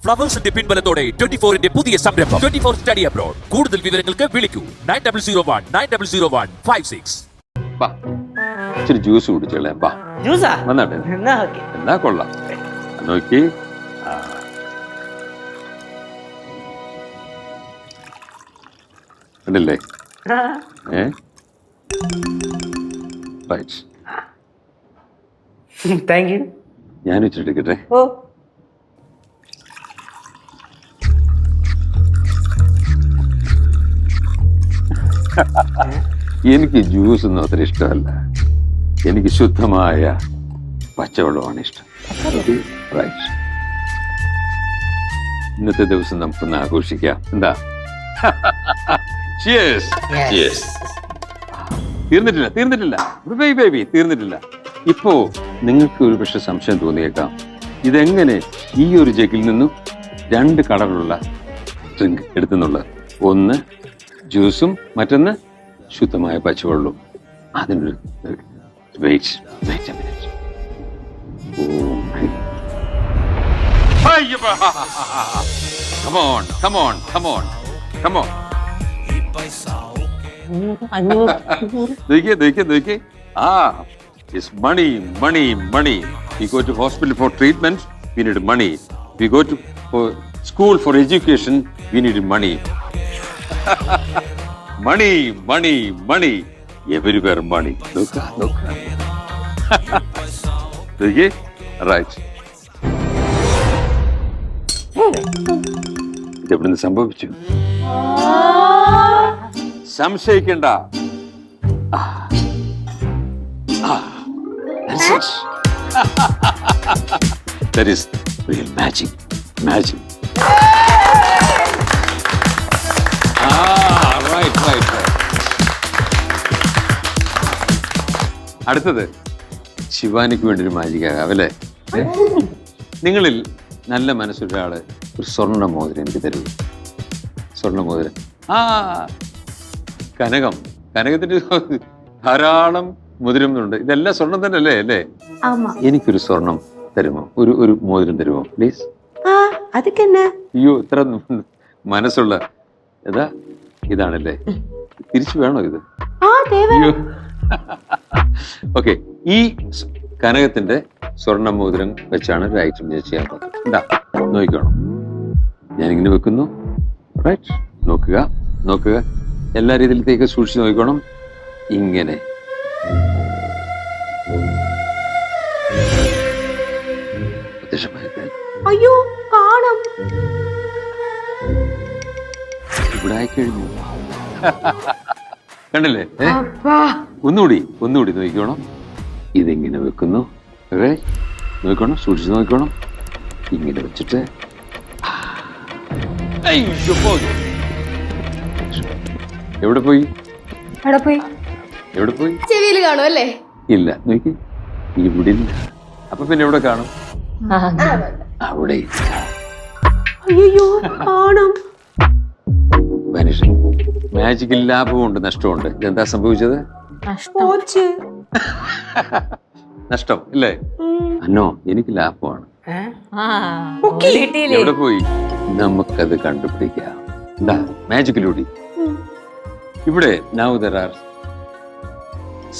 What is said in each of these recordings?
ഫ്ലവേഴ്സിന്റെ പിൻബലത്തോടെ 24-ന്റെ പുതിയ സംരംഭം 24 study abroad. കൂടുതൽ വിവരങ്ങൾക്ക് വിളിക്കൂ 9001900156. ഇച്ചിരി ജ്യൂസ് കുടിച്ചോളേ. ജ്യൂസാ വന്നാട്ടെ, എന്നാ കൊള്ളാം. നോക്കി കണ്ടില്ലേ? Thank you. ഞാൻ വെച്ചിട്ടെടുക്കട്ടെ. ഓ എനിക്ക് ജ്യൂസ് ഒന്നും അത്ര ഇഷ്ടമല്ല. എനിക്ക് ശുദ്ധമായ പച്ചവെള്ളമാണ് ഇഷ്ടം. ഇന്നത്തെ ദിവസം നമുക്കൊന്ന് ആഘോഷിക്കാം. എന്താ? തീർന്നിട്ടില്ല ബേബി, തീർന്നിട്ടില്ല. ഇപ്പോ നിങ്ങൾക്ക് ഒരു പക്ഷെ സംശയം തോന്നിയേക്കാം, ഇതെങ്ങനെ ഈ ഒരു ജഗിൽ നിന്നും 2 കളറുള്ള ഡ്രിങ്ക് എടുത്തെന്നുള്ളത്. ഒന്ന് ജ്യൂസും മറ്റൊന്ന് ശുദ്ധമായ പച്ചവെള്ളവും. അതിനൊരു വെയിറ്റ്. നോക്കിയേ. It's money. We go to hospital for treatment, we need money. We go to school for education, we need money. money. Everywhere money. Look. Okay? Right. ഇതെവിടുന്ന് സംഭവിച്ചു? സംശയിക്കണ്ട. That is real magic. Right. അടുത്തത് ശിവാനിക്ക് വേണ്ടി ഒരു magic ആകാം അല്ലേ? നിങ്ങളിൽ നല്ല മനസ്സൊരാള് ഒരു സ്വർണ്ണ മോതിരം എനിക്ക് തരൂ. സ്വർണ്ണ മോതിരം. കനകത്തിന്റെ ധാരാളം മുതിരുന്നുണ്ട്. ഇതെല്ലാം സ്വർണം തന്നെ അല്ലേ? എനിക്കൊരു സ്വർണം തരുമോ? ഒരു മോതിരം തരുമോ പ്ലീസ്? അയ്യോ, ഇത്ര മനസ്സുള്ള ഇതാണല്ലേ? തിരിച്ചു വേണോ ഇത്? അയ്യോ. ഓക്കെ, ഈ കനകത്തിന്റെ സ്വർണ്ണ മോതിരം വെച്ചാണ് ഒരു ഐറ്റം ഞാൻ ചെയ്യാൻ പോകുന്നത്. എന്താ നോക്കണം, ഞാനിങ്ങനെ വെക്കുന്നു. റൈറ്റ്, നോക്കുക. എല്ലാ രീതിയിലത്തേക്ക് സൂക്ഷിച്ച് നോക്കണം. ഇങ്ങനെ അയ്യോ കാണാം, ഇവിടെ ആയിക്കഴിഞ്ഞു. കണ്ടില്ലേ? ഒന്നുകൂടി നോക്കണം. ഇതിങ്ങനെ വെക്കുന്നു. നോക്കണം, സൂക്ഷിച്ച് നോക്കണം. ഇങ്ങനെ വെച്ചിട്ട് എവിടെ പോയി? ചെവിയിൽ കാണും അല്ലേ? ഇല്ല, നോക്കി, ഇവിടെ ഇല്ല. അപ്പൊ പിന്നെ എവിടെ കാണും? അവിടെ. അയ്യോ കാണാം. മാജിക്കിൽ ലാഭമുണ്ട്, നഷ്ടമുണ്ട്. ഇതെന്താ സംഭവിച്ചത്? നഷ്ടം ഇല്ലേ? അന്നോ, എനിക്ക് ലാഭമാണ്. എവിടെ പോയി? നമുക്കത് കണ്ടുപിടിക്കാം. എന്താ മാജിക്കിലൂടെ? ഇവിടെ now there are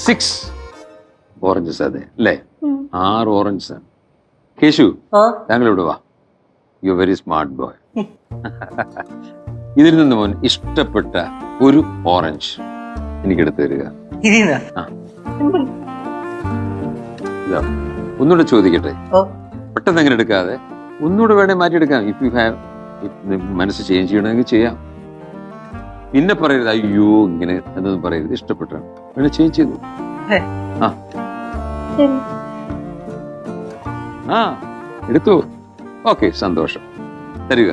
6 ഓറഞ്ചസ്. അതെ അല്ലേ? 6 ഓറഞ്ചസ് ആണ്. കേശു, താങ്കൾ ഇവിടെ വാ. You very smart boy. ഇതിൽ നിന്ന് മോൻ ഇഷ്ടപ്പെട്ട ഒരു ഓറഞ്ച് എനിക്കെടുത്ത് തരിക. ഒന്നുകൂടെ ചോദിക്കട്ടെ, പെട്ടെന്ന് അങ്ങനെ എടുക്കാതെ ഒന്നുകൂടെ വേണേ മാറ്റിയെടുക്കാം. ഇഫ് യു ഹാവ് മനസ്സ് ചേഞ്ച് ചെയ്യണമെങ്കിൽ ചെയ്യാം. പിന്നെ പറയരുത് അയ്യോ ഇങ്ങനെ എന്നൊന്നും പറയരുത്. ഇഷ്ടപ്പെട്ടാണ് വേണേ ചേഞ്ച് ചെയ്തു. എടുത്തു. ഓക്കെ, സന്തോഷം. തരിക.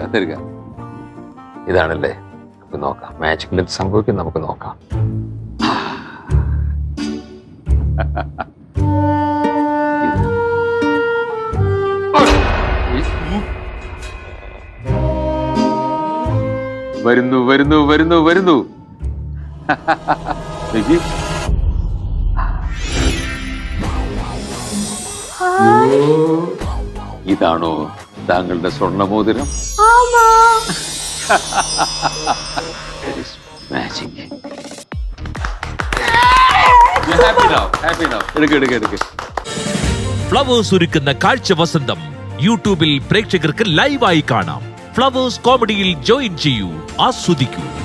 ഇതാണല്ലേ? നമുക്ക് നോക്കാം മാജിക്കിൽ സംഭവിക്കും. നമുക്ക് നോക്കാം. വരുന്നു. ഇതാണോ താങ്കളുടെ സ്വർണ്ണമോതിരം. ആമാ. Magic. Happy now, happy now. എടുക്ക്. ഫ്ലവേഴ്സ് ഒരുക്കുന്ന കാഴ്ച വസന്തം യൂട്യൂബിൽ പ്രേക്ഷകർക്ക് ലൈവായി കാണാം. ഫ്ലവേഴ്സ് കോമഡിയിൽ ജോയിൻ ചെയ്യൂ, ആസ്വദിക്കൂ.